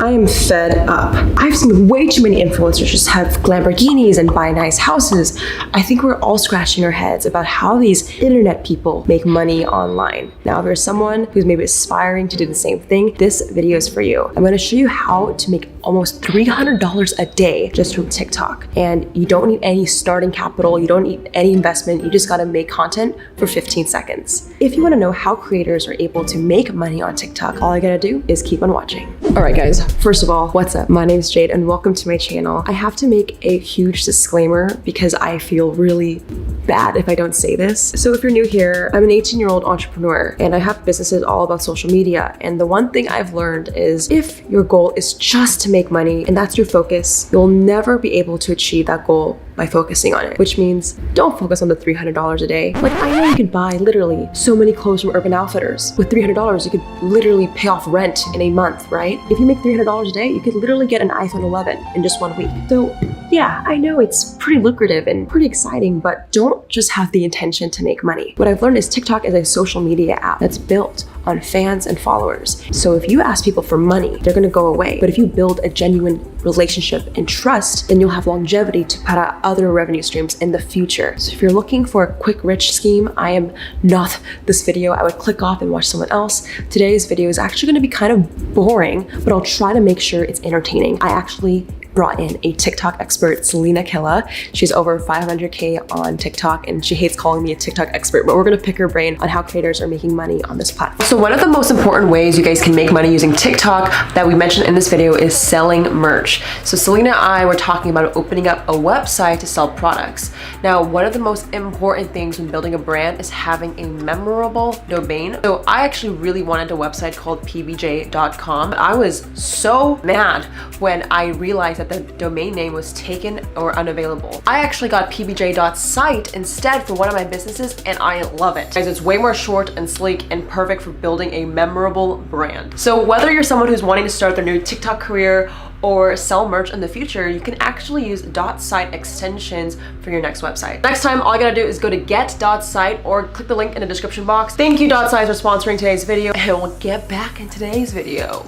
I am fed up. I've seen way too many influencers just have Lamborghinis and buy nice houses. I think we're all scratching our heads about how these internet people make money online. Now, if you're someone who's maybe aspiring to do the same thing, this video is for you. I'm gonna show you how to make almost $300 a day just from TikTok. And you don't need any starting capital, you don't need any investment, you just gotta make content for 15 seconds. If you wanna know how creators are able to make money on TikTok, all I gotta do is keep on watching. All right, guys, first of all, what's up? My name is Jade and welcome to my channel. I have to make a huge disclaimer because I feel really bad if I don't say this. So if you're new here, I'm an 18-year-old entrepreneur and I have businesses all about social media. And the one thing I've learned is if your goal is just to make money and that's your focus, you'll never be able to achieve that goal by focusing on it, which means don't focus on the $300 a day. Like, I know you could buy literally so many clothes from Urban Outfitters. With $300, you could literally pay off rent in a month, right? If you make $300 a day, you could literally get an iPhone 11 in just 1 week. So yeah, I know it's pretty lucrative and pretty exciting, but don't just have the intention to make money. What I've learned is TikTok is a social media app that's built on fans and followers. So if you ask people for money, they're gonna go away. But if you build a genuine relationship and trust, then you'll have longevity to put out other revenue streams in the future. So if you're looking for a quick rich scheme, I am not this video. I would click off and watch someone else. Today's video is actually gonna be kind of boring, but I'll try to make sure it's entertaining. I actually brought in a TikTok expert, Selena Killa. She's over 500K on TikTok and she hates calling me a TikTok expert, but we're gonna pick her brain on how creators are making money on this platform. So one of the most important ways you guys can make money using TikTok that we mentioned in this video is selling merch. So Selena and I were talking about opening up a website to sell products. Now, one of the most important things when building a brand is having a memorable domain. So I actually really wanted a website called pbj.com. I was so mad when I realized that the domain name was taken or unavailable. I actually got pbj.site instead for one of my businesses and I love it. Guys, it's way more short and sleek and perfect for building a memorable brand. So whether you're someone who's wanting to start their new TikTok career or sell merch in the future, you can actually use .site extensions for your next website. Next time, all you gotta do is go to get.site or click the link in the description box. Thank you .site for sponsoring today's video and we'll get back in today's video.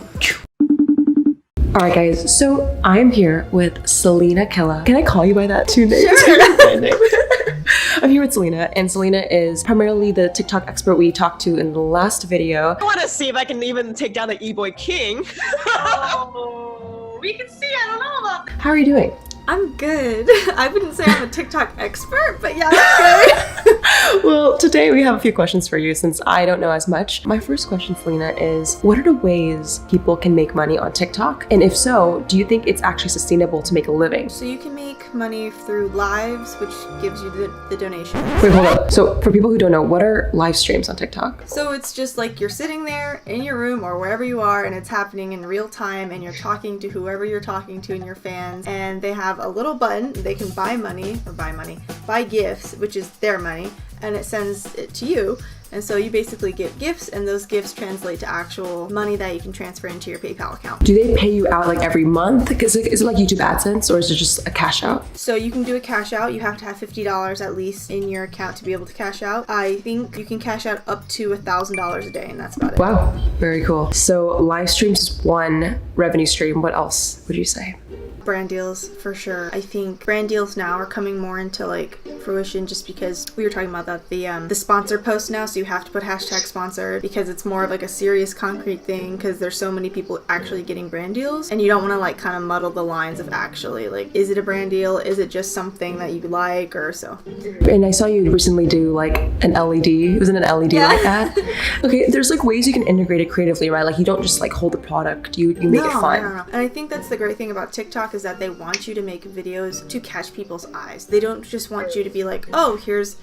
All right, guys, so I'm here with Selena Killa. Can I call you by that too, Nate? Sure. I'm here with Selena, and Selena is primarily the TikTok expert we talked to in the last video. I want to see if I can even take down the E-Boy King. Oh, we can see, I don't know about that. How are you doing? I'm good. I wouldn't say I'm a TikTok expert, but yeah, I'm good. Well, today we have a few questions for you since I don't know as much. My first question, Selena, is what are the ways people can make money on TikTok? And if so, do you think it's actually sustainable to make a living? So you can make money through lives, which gives you the donation. Wait, hold up. So for people who don't know, what are live streams on TikTok? So it's just like you're sitting there in your room or wherever you are and it's happening in real time and you're talking to whoever you're talking to and your fans, and they have a little button, they can buy gifts, which is their money, and it sends it to you. And so you basically get gifts and those gifts translate to actual money that you can transfer into your PayPal account. Do they pay you out like every month? Is it like YouTube AdSense or is it just a cash out? So you can do a cash out. You have to have $50 at least in your account to be able to cash out. I think you can cash out up to $1,000 a day and that's about it. Wow, very cool. So live streams is one revenue stream. What else would you say? Brand deals for sure. I think brand deals now are coming more into like fruition just because we were talking about that the sponsor post now, so you have to put hashtag sponsored because it's more of like a serious concrete thing because there's so many people actually getting brand deals and you don't want to like kind of muddle the lines of actually like, is it a brand deal, is it just something that you like, or so. And I saw you recently do like an LED. It was in an LED like that. Okay, there's like ways you can integrate it creatively, right? Like you don't just like hold the product, you make it fun. No. And I think that's the great thing about TikTok is that they want you to make videos to catch people's eyes. They don't just want you to be like, oh, here's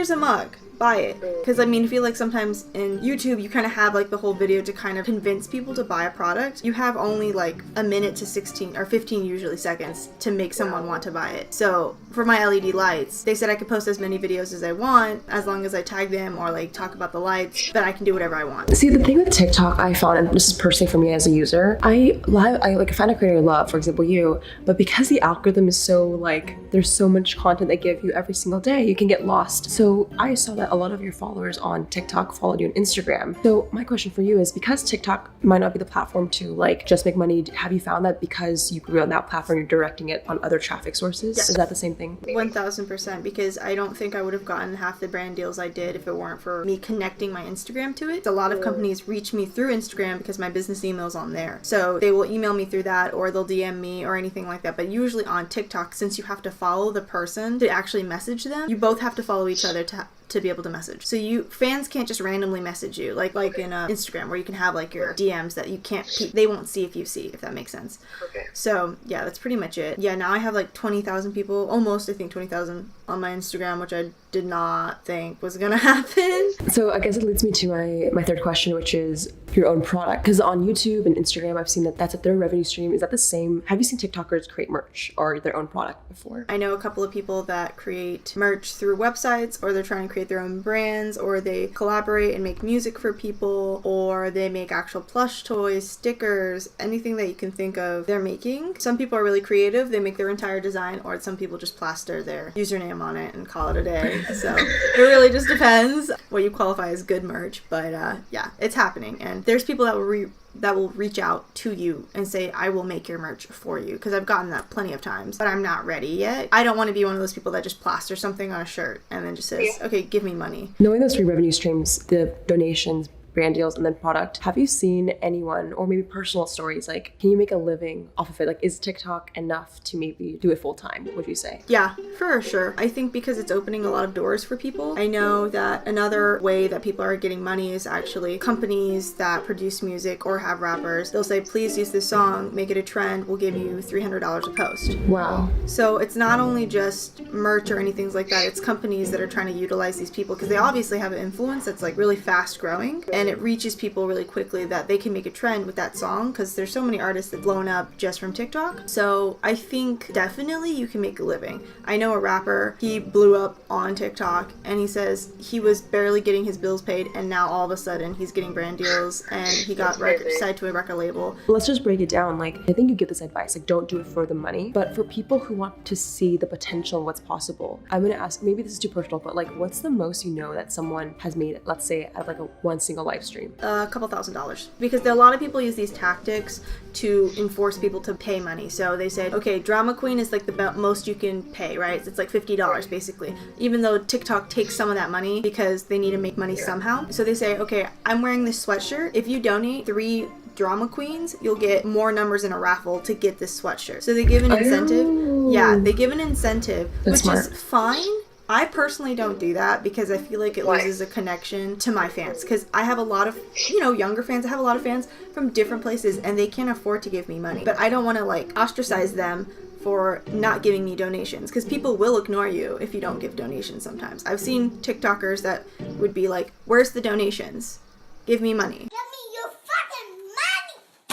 a mug, buy it. Because I mean, I feel like sometimes in YouTube you kind of have like the whole video to kind of convince people to buy a product. You have only like a minute to 16 or 15 usually seconds to make someone want to buy it. So for my LED lights, they said I could post as many videos as I want as long as I tag them or like talk about the lights, but I can do whatever I want. See, the thing with TikTok I found, and this is personally for me as a user, I like find a creator I love, for example you, but because the algorithm is so like, there's so much content they give you every single day, you can get lost. So I saw that a lot of your followers on TikTok followed you on Instagram. So my question for you is, because TikTok might not be the platform to like just make money, have you found that because you grew on that platform, you're directing it on other traffic sources? Yes. Is that the same thing? 1000%, because I don't think I would have gotten half the brand deals I did if it weren't for me connecting my Instagram to it. A lot of companies reach me through Instagram because my business email is on there. So they will email me through that, or they'll DM me or anything like that. But usually on TikTok, since you have to follow the person to actually message them, you both have to follow each other to be able to message. So fans can't just randomly message you like in Instagram, where you can have like your DMs that you can't they won't see if that makes sense. Okay. So yeah, that's pretty much it. Yeah, now I have like 20,000 people, almost, I think 20,000 on my Instagram, which I did not think was gonna happen. So I guess it leads me to my third question, which is your own product. Because on YouTube and Instagram, I've seen that that's their revenue stream. Is that the same? Have you seen TikTokers create merch or their own product before? I know a couple of people that create merch through websites, or they're trying to create their own brands, or they collaborate and make music for people, or they make actual plush toys, stickers, anything that you can think of they're making. Some people are really creative. They make their entire design, or some people just plaster their username on it and call it a day. So it really just depends what you qualify as good merch. But yeah, it's happening. And there's people that will reach out to you and say, I will make your merch for you, because I've gotten that plenty of times, but I'm not ready yet. I don't want to be one of those people that just plaster something on a shirt and then just says, okay, give me money. Knowing those three revenue streams, the donations, brand deals, and then product, have you seen anyone, or maybe personal stories, like, can you make a living off of it? Like, is TikTok enough to maybe do it full time, would you say? Yeah, for sure. I think because it's opening a lot of doors for people. I know that another way that people are getting money is actually companies that produce music or have rappers. They'll say, please use this song, make it a trend, we'll give you $300 a post. Wow. So it's not only just merch or anything like that, it's companies that are trying to utilize these people, because they obviously have an influence that's like really fast growing, and it reaches people really quickly that they can make a trend with that song, because there's so many artists that blown up just from TikTok. So I think definitely you can make a living. I know a rapper, he blew up on TikTok, and he says he was barely getting his bills paid, and now all of a sudden he's getting brand deals, and he got signed to a record label. Let's just break it down. Like, I think you give this advice, like, don't do it for the money, but for people who want to see the potential of what's possible, I'm gonna ask, maybe this is too personal, but like, what's the most you know that someone has made, let's say, out of like one single live stream? A couple $1,000s, because a lot of people use these tactics to enforce people to pay money. So they say, okay, drama queen is like the most you can pay, right? It's like $50 basically, even though TikTok takes some of that money because they need to make money somehow. So they say, okay, I'm wearing this sweatshirt. If you donate 3 drama queens, you'll get more numbers in a raffle to get this sweatshirt. So they give an incentive. Yeah, they give an incentive, That's which smart. is fine. I personally don't do that because I feel like it loses a connection to my fans, because I have a lot of, younger fans. I have a lot of fans from different places, and they can't afford to give me money. But I don't want to like ostracize them for not giving me donations, because people will ignore you if you don't give donations sometimes. I've seen TikTokers that would be like, where's the donations? Give me money. Give me your fucking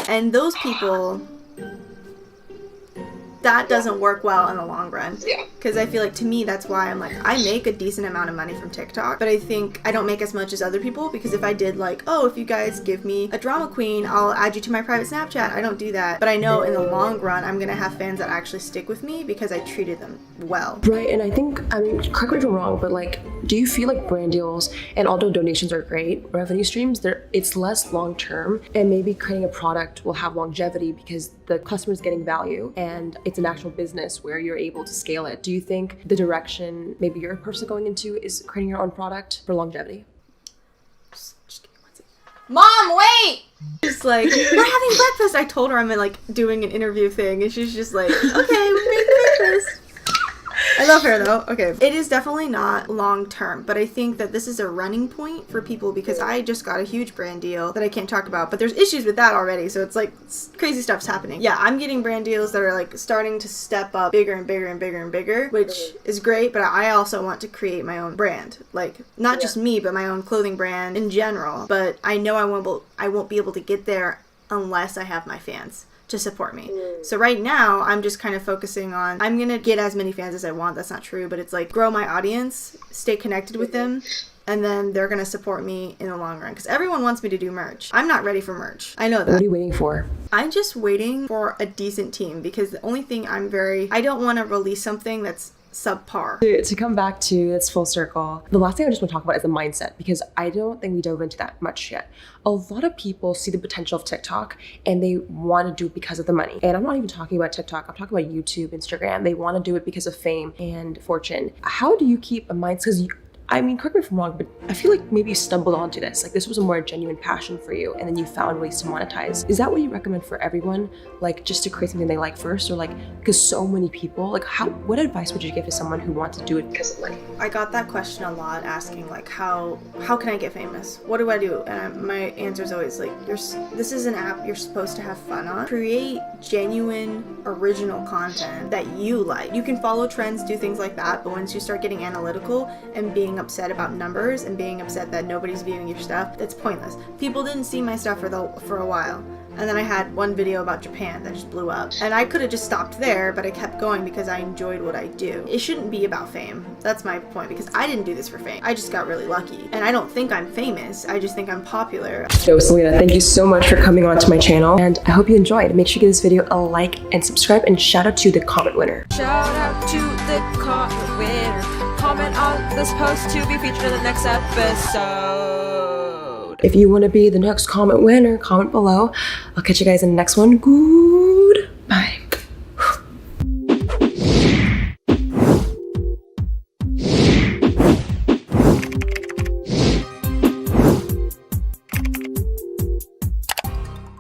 money! And those people, that doesn't work well in the long run. Yeah. Because I feel like, to me, that's why I'm like, I make a decent amount of money from TikTok, but I think I don't make as much as other people, because if I did like, oh, if you guys give me a drama queen, I'll add you to my private Snapchat. I don't do that. But I know in the long run, I'm going to have fans that actually stick with me because I treated them well. Right, and I think, I mean, correct me if I'm wrong, but like, do you feel like brand deals, and although donations are great, revenue streams, it's less long-term, and maybe creating a product will have longevity because the customer's getting value, and it's an actual business where you're able to scale it. Do you think the direction maybe you're personally going into is creating your own product for longevity? Just give me 1 second. Mom, wait! Just like, we're having breakfast. I told her I'm like doing an interview thing, and she's just like, okay, we're making breakfast. I love her though. Okay. It is definitely not long term, but I think that this is a running point for people, because I just got a huge brand deal that I can't talk about, but there's issues with that already. So it's like crazy stuff's happening. Yeah, I'm getting brand deals that are like starting to step up bigger and bigger and bigger and bigger, which is great, but I also want to create my own brand. Like, not just me, but my own clothing brand in general. But I know I won't be able to get there unless I have my fans to support me. So right now, I'm just kind of focusing on, I'm gonna get as many fans as I want. That's not true, but it's like grow my audience, stay connected with them, and then they're gonna support me in the long run. Because everyone wants me to do merch. I'm not ready for merch. I know that. What are you waiting for? I'm just waiting for a decent team, because the only thing I don't want to release something that's subpar. To come back to it's full circle, the last thing I just want to talk about is the mindset, because I don't think we dove into that much yet. A lot of people see the potential of TikTok and they want to do it because of the money. And I'm not even talking about TikTok, I'm talking about YouTube, Instagram. They want to do it because of fame and fortune. How do you keep a mindset? Because I mean, correct me if I'm wrong, but I feel like maybe you stumbled onto this. Like this was a more genuine passion for you and then you found ways to monetize. Is that what you recommend for everyone? Like just to create something they like first, or like, because so many people, like what advice would you give to someone who wants to do it because of money? I got that question a lot, asking like, how can I get famous? What do I do? And my answer is always like, this is an app you're supposed to have fun on. Create genuine, original content that you like. You can follow trends, do things like that, but once you start getting analytical and being upset about numbers and being upset that nobody's viewing your stuff, that's pointless. People didn't see my stuff for a while. And then I had one video about Japan that just blew up. And I could have just stopped there, but I kept going because I enjoyed what I do. It shouldn't be about fame. That's my point, because I didn't do this for fame. I just got really lucky. And I don't think I'm famous. I just think I'm popular. So Selena, thank you so much for coming on to my channel, and I hope you enjoyed. Make sure you give this video a like and subscribe, and shout out to the comment winner. Shout out to the comment winner. Comment on this post to be featured in the next episode. If you want to be the next comment winner, comment below. I'll catch you guys in the next one. Goodbye.